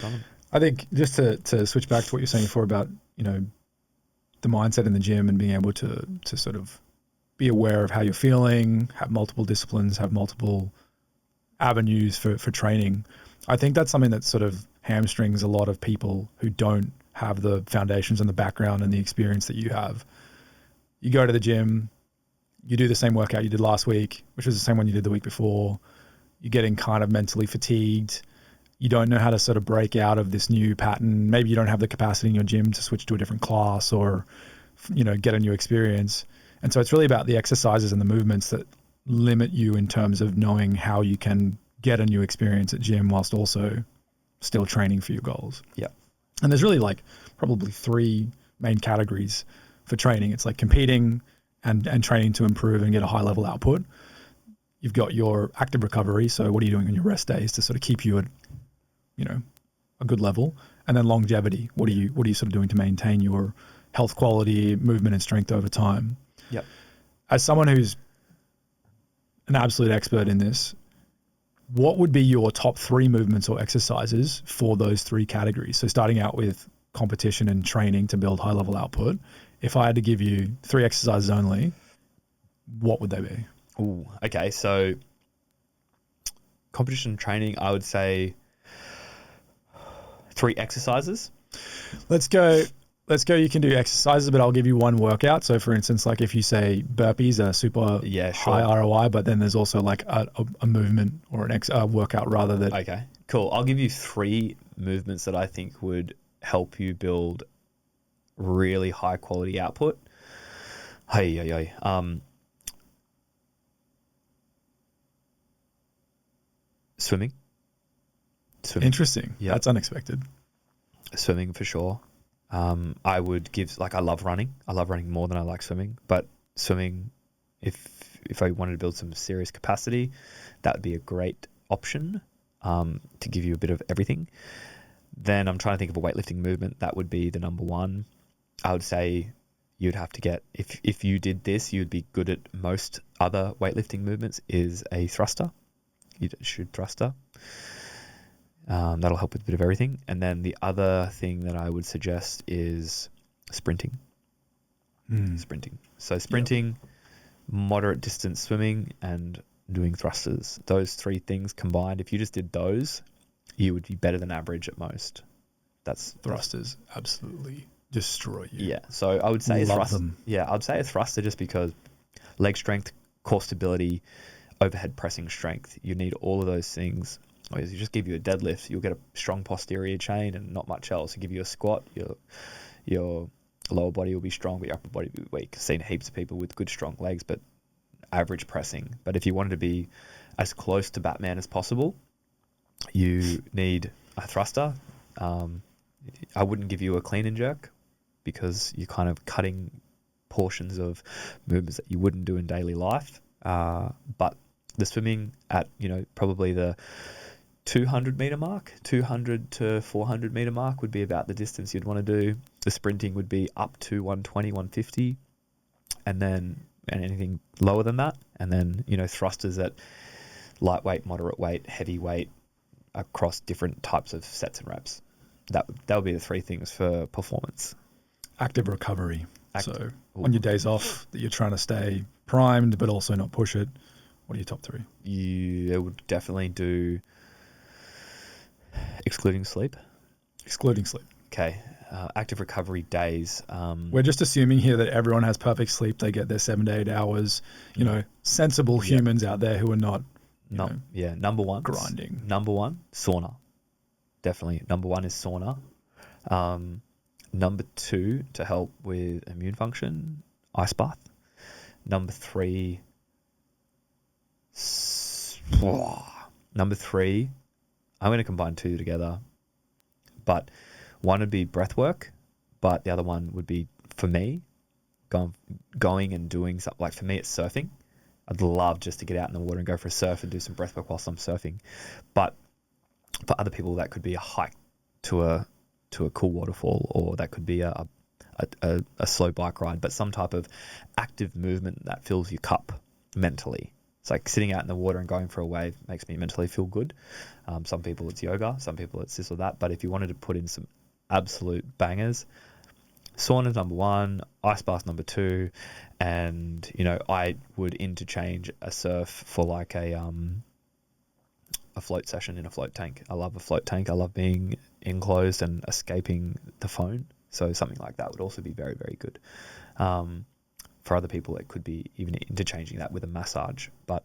I think just to switch back to what you're saying before about, the mindset in the gym and being able to sort of be aware of how you're feeling, have multiple disciplines, have multiple avenues for training. I think that's something that sort of hamstrings a lot of people who don't have the foundations and the background and the experience that you have. You go to the gym, you do the same workout you did last week, which was the same one you did the week before. You're getting kind of mentally fatigued. You don't know how to sort of break out of this new pattern. Maybe you don't have the capacity in your gym to switch to a different class or, get a new experience. And so it's really about the exercises and the movements that limit you in terms of knowing how you can get a new experience at gym whilst also still training for your goals. Yeah. And there's really probably three main categories for training. It's competing and training to improve and get a high level output. You've got your active recovery. So what are you doing on your rest days to sort of keep you at, a good level? And then longevity. What are you sort of doing to maintain your health quality, movement and strength over time? Yep. As someone who's an absolute expert in this, what would be your top three movements or exercises for those three categories? So starting out with competition and training to build high level output, if I had to give you three exercises only, what would they be? Ooh, okay. So competition training, I would say 3 exercises. Let's go. You can do exercises, but I'll give you one workout. So for instance, if you say burpees are super high ROI, but then there's also a movement or a workout rather that. Okay, cool. I'll give you 3 movements that I think would help you build really high quality output. Swimming. Interesting. Yeah. That's unexpected. Swimming for sure. I would give, I love running. I love running more than I like swimming, but swimming, if I wanted to build some serious capacity, that would be a great option to give you a bit of everything. Then I'm trying to think of a weightlifting movement. That would be the number one. I would say you'd have to get, if you did this, you'd be good at most other weightlifting movements, is a thruster. You should thruster. That'll help with a bit of everything. And then the other thing that I would suggest is sprinting. Sprinting. So sprinting, moderate distance swimming, and doing thrusters. Those 3 things combined, if you just did those, you would be better than average at most. Thrusters absolutely destroy you. Yeah. So I would say them. Yeah, I'd say a thruster just because leg strength, core stability, overhead pressing strength. You need all of those things. Whereas you just give you a deadlift, you'll get a strong posterior chain and not much else. You give you a squat, your lower body will be strong, but your upper body will be weak. I've seen heaps of people with good, strong legs, but average pressing. But if you wanted to be as close to Batman as possible, you need a thruster. I wouldn't give you a clean and jerk because you're kind of cutting portions of movements that you wouldn't do in daily life. But the swimming at, probably the 200 meter mark, 200 to 400 meter mark would be about the distance you'd want to do. The sprinting would be up to 120, 150, and anything lower than that. And then, thrusters at lightweight, moderate weight, heavy weight across different types of sets and reps. That would be the 3 things for performance. Active recovery. So on your days off that you're trying to stay primed, but also not push it, what are your top 3? You would definitely do excluding sleep. Okay. Active recovery days. We're just assuming here that everyone has perfect sleep. They get their 7 to 8 hours. Sensible humans out there who are not. Number one, grinding. Number one, sauna. Definitely. Number one is sauna. Number 2, to help with immune function, ice bath. Number 3, I'm going to combine 2 together, but one would be breath work, but the other one would be, for me, going and doing something. For me, it's surfing. I'd love just to get out in the water and go for a surf and do some breath work whilst I'm surfing. But for other people, that could be a hike to a cool waterfall, or that could be a slow bike ride, but some type of active movement that fills your cup mentally. It's like sitting out in the water and going for a wave makes me mentally feel good. Some people it's yoga, some people it's this or that. But if you wanted to put in some absolute bangers, sauna number 1, ice bath number 2, and I would interchange a surf for like a float session in a float tank. I love a float tank. I love being enclosed and escaping the phone. So something like that would also be very, very good. For other people, it could be even interchanging that with a massage. But,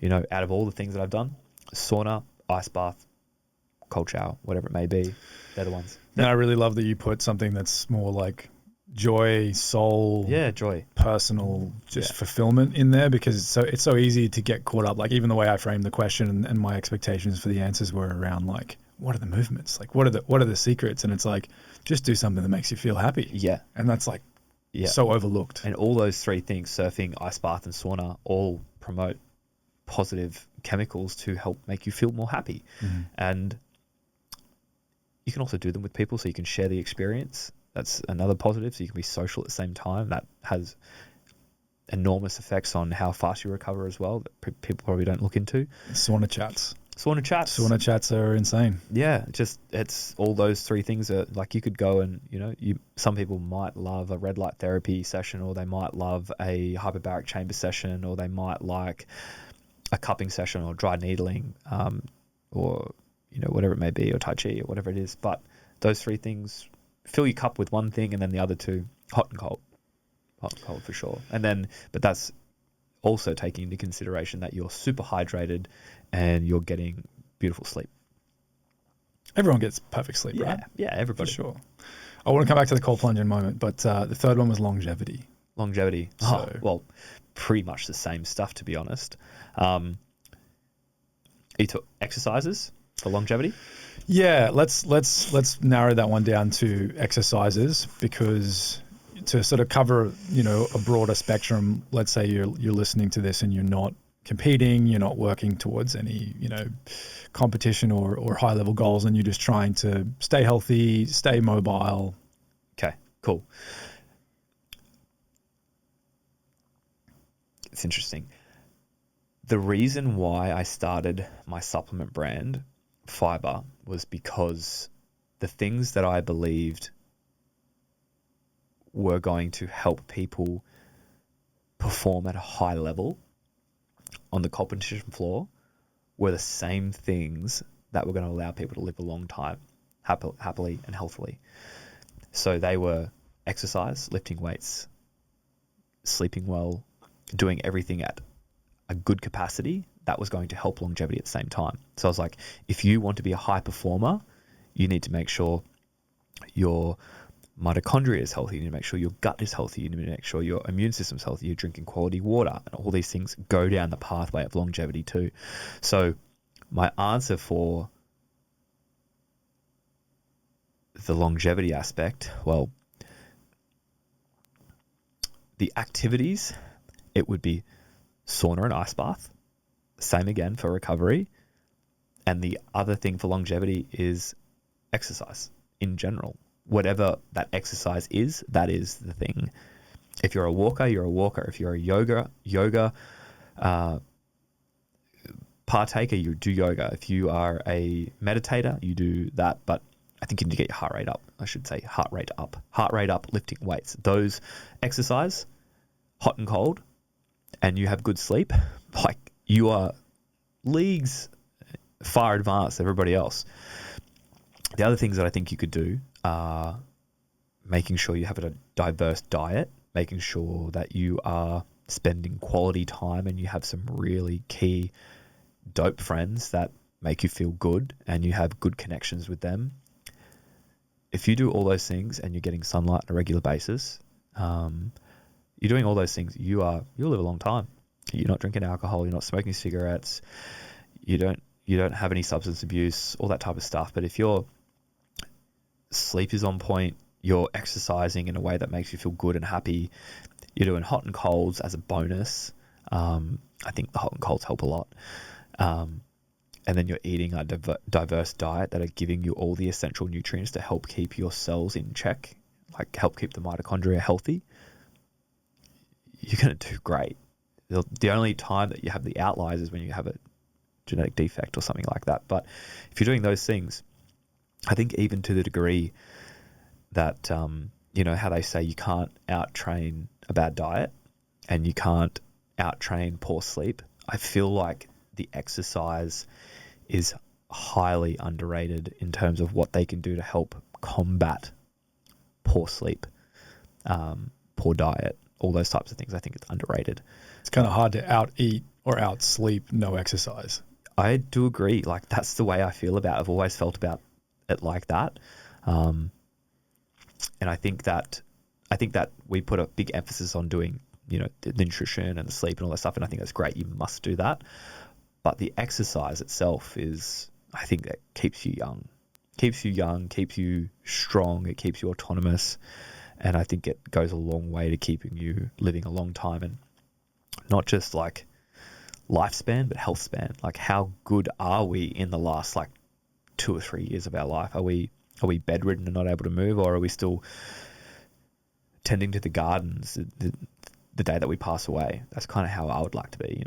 out of all the things that I've done, sauna, ice bath, cold shower, whatever it may be, they're the ones. And I really love that you put something that's more like joy, soul, joy, personal, just fulfillment in there, because it's so easy to get caught up. Like even the way I framed the question and my expectations for the answers were around like, what are the movements? Like what are the secrets? And it's like, just do something that makes you feel happy. Yeah. And that's like so overlooked. And all those 3 things, surfing, ice bath and sauna, all promote positive chemicals to help make you feel more happy. Mm-hmm. And you can also do them with people so you can share the experience. That's another positive. So you can be social at the same time. That has enormous effects on how fast you recover as well that people probably don't look into. Sauna chats. Sauna chats are insane. Yeah, it's all those 3 things are like you could go and, some people might love a red light therapy session, or they might love a hyperbaric chamber session, or they might like a cupping session or dry needling, or, whatever it may be, or Tai Chi or whatever it is. But those 3 things, fill your cup with one thing and then the other 2, hot and cold for sure. And then, but that's also taking into consideration that you're super hydrated and you're getting beautiful sleep. Everyone gets perfect sleep, right? Yeah, everybody. For sure. I want to come back to the cold plunge in a moment, but the third one was longevity. Well, pretty much the same stuff, to be honest. You took exercises for longevity? Yeah, let's narrow that one down to exercises, because to sort of cover, a broader spectrum, let's say you're listening to this and you're not competing, you're not working towards any, competition or high level goals, and you're just trying to stay healthy, stay mobile. Okay, cool. It's interesting. The reason why I started my supplement brand, Fiber, was because the things that I believed were going to help people perform at a high level on the competition floor were the same things that were going to allow people to live a long time, happily and healthily. So they were exercise, lifting weights, sleeping well, doing everything at a good capacity that was going to help longevity at the same time. So I was like, if you want to be a high performer, you need to make sure your mitochondria is healthy, you need to make sure your gut is healthy, you need to make sure your immune system is healthy, you're drinking quality water, and all these things go down the pathway of longevity too. So my answer for the longevity aspect, well, the activities, it would be sauna and ice bath, same again for recovery. And the other thing for longevity is exercise in general. Whatever that exercise is, that is the thing. If you're a walker, you're a walker. If you're a yoga partaker, you do yoga. If you are a meditator, you do that. But I think you need to get your heart rate up. I should say heart rate up, lifting weights. Those exercise, hot and cold, and you have good sleep, like you are leagues far advanced everybody else. The other things that I think you could do are making sure you have a diverse diet, making sure that you are spending quality time and you have some really key dope friends that make you feel good and you have good connections with them. If you do all those things and you're getting sunlight on a regular basis, you're doing all those things, you'll live a long time. You're not drinking alcohol, you're not smoking cigarettes, you don't have any substance abuse, all that type of stuff. But if your sleep is on point, you're exercising in a way that makes you feel good and happy, you're doing hot and colds as a bonus. I think the hot and colds help a lot. And then you're eating a diverse diet that are giving you all the essential nutrients to help keep your cells in check, like help keep the mitochondria healthy. You're going to do great. The only time that you have the outliers is when you have a genetic defect or something like that. But if you're doing those things, I think even to the degree that, how they say you can't out-train a bad diet and you can't out-train poor sleep, I feel like the exercise is highly underrated in terms of what they can do to help combat poor sleep, poor diet, all those types of things. I think it's underrated. It's kind of hard to out-eat or out-sleep no exercise. I do agree. Like, that's the way I feel about it. I've always felt about it like that. And I think that we put a big emphasis on doing, the nutrition and the sleep and all that stuff. And I think that's great. You must do that. But the exercise itself I think that keeps you young, keeps you strong. It keeps you autonomous. And I think it goes a long way to keeping you living a long time, and not just like lifespan, but health span. Like, how good are we in the last 2 or 3 years of our life? Are we bedridden and not able to move, or are we still tending to the gardens the day that we pass away? That's kind of how I would like to be,